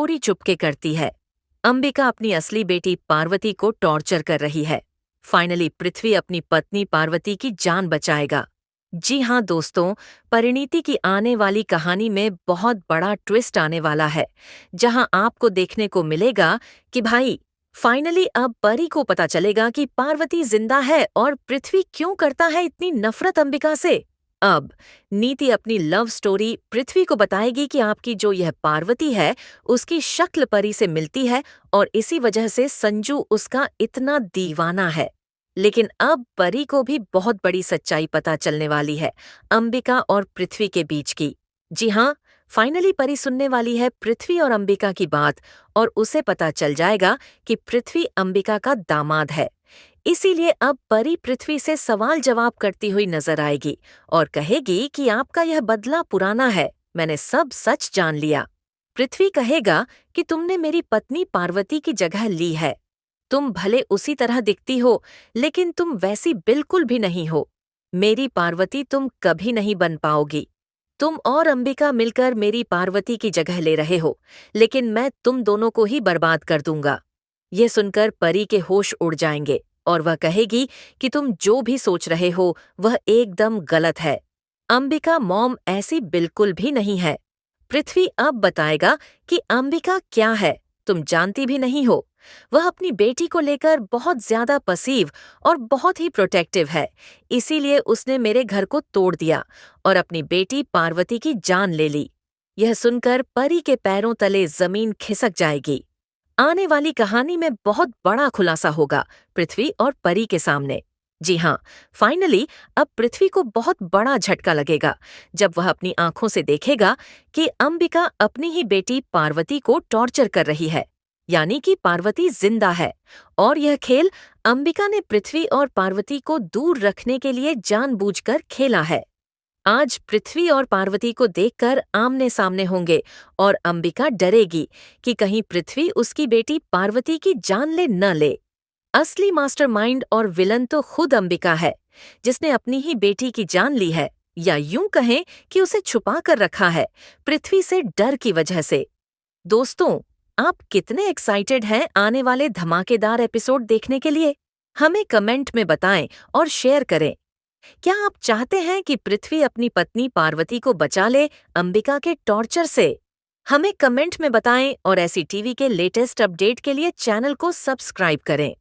चोरी चुपके करती है। अंबिका अपनी असली बेटी पार्वती को टॉर्चर कर रही है। फाइनली पृथ्वी अपनी पत्नी पार्वती की जान बचाएगा। जी हाँ दोस्तों, परिणीति की आने वाली कहानी में बहुत बड़ा ट्विस्ट आने वाला है, जहां आपको देखने को मिलेगा कि भाई फाइनली अब परी को पता चलेगा कि पार्वती जिंदा है और पृथ्वी क्यों करता है इतनी नफरत अंबिका से। अब नीति अपनी लव स्टोरी पृथ्वी को बताएगी कि आपकी जो यह पार्वती है उसकी शक्ल परी से मिलती है और इसी वजह से संजू उसका इतना दीवाना है। लेकिन अब परी को भी बहुत बड़ी सच्चाई पता चलने वाली है अंबिका और पृथ्वी के बीच की। जी हाँ, फाइनली परी सुनने वाली है पृथ्वी और अंबिका की बात और उसे पता चल जाएगा कि पृथ्वी अंबिका का दामाद है। इसीलिए अब परी पृथ्वी से सवाल जवाब करती हुई नजर आएगी और कहेगी कि आपका यह बदला पुराना है, मैंने सब सच जान लिया। पृथ्वी कहेगा कि तुमने मेरी पत्नी पार्वती की जगह ली है। तुम भले उसी तरह दिखती हो, लेकिन तुम वैसी बिल्कुल भी नहीं हो। मेरी पार्वती तुम कभी नहीं बन पाओगी। तुम और अंबिका मिलकर मेरी पार्वती की जगह ले रहे हो, लेकिन मैं तुम दोनों को ही बर्बाद कर दूंगा। यह सुनकर परी के होश उड़ जाएंगे और वह कहेगी कि तुम जो भी सोच रहे हो वह एकदम गलत है। अंबिका मॉम ऐसी बिल्कुल भी नहीं है। पृथ्वी अब बताएगा कि अंबिका क्या है, तुम जानती भी नहीं हो। वह अपनी बेटी को लेकर बहुत ज्यादा पसीव और बहुत ही प्रोटेक्टिव है, इसीलिए उसने मेरे घर को तोड़ दिया और अपनी बेटी पार्वती की जान ले ली। यह सुनकर परी के पैरों तले जमीन खिसक जाएगी। आने वाली कहानी में बहुत बड़ा खुलासा होगा पृथ्वी और परी के सामने। जी हाँ, फाइनली अब पृथ्वी को बहुत बड़ा झटका लगेगा जब वह अपनी आंखों से देखेगा कि अंबिका अपनी ही बेटी पार्वती को टॉर्चर कर रही है, यानी कि पार्वती जिंदा है और यह खेल अंबिका ने पृथ्वी और पार्वती को दूर रखने के लिए जानबूझकर खेला है। आज पृथ्वी और पार्वती को देखकर आमने सामने होंगे और अंबिका डरेगी कि कहीं पृथ्वी उसकी बेटी पार्वती की जान ले न ले। असली मास्टरमाइंड और विलन तो खुद अंबिका है, जिसने अपनी ही बेटी की जान ली है, या यूं कहें कि उसे छुपा कर रखा है पृथ्वी से डर की वजह से। दोस्तों, आप कितने एक्साइटेड हैं आने वाले धमाकेदार एपिसोड देखने के लिए? हमें कमेंट में बताएं और शेयर करें। क्या आप चाहते हैं कि पृथ्वी अपनी पत्नी पार्वती को बचा ले अंबिका के टॉर्चर से? हमें कमेंट में बताएं और ऐसी टीवी के लेटेस्ट अपडेट के लिए चैनल को सब्सक्राइब करें।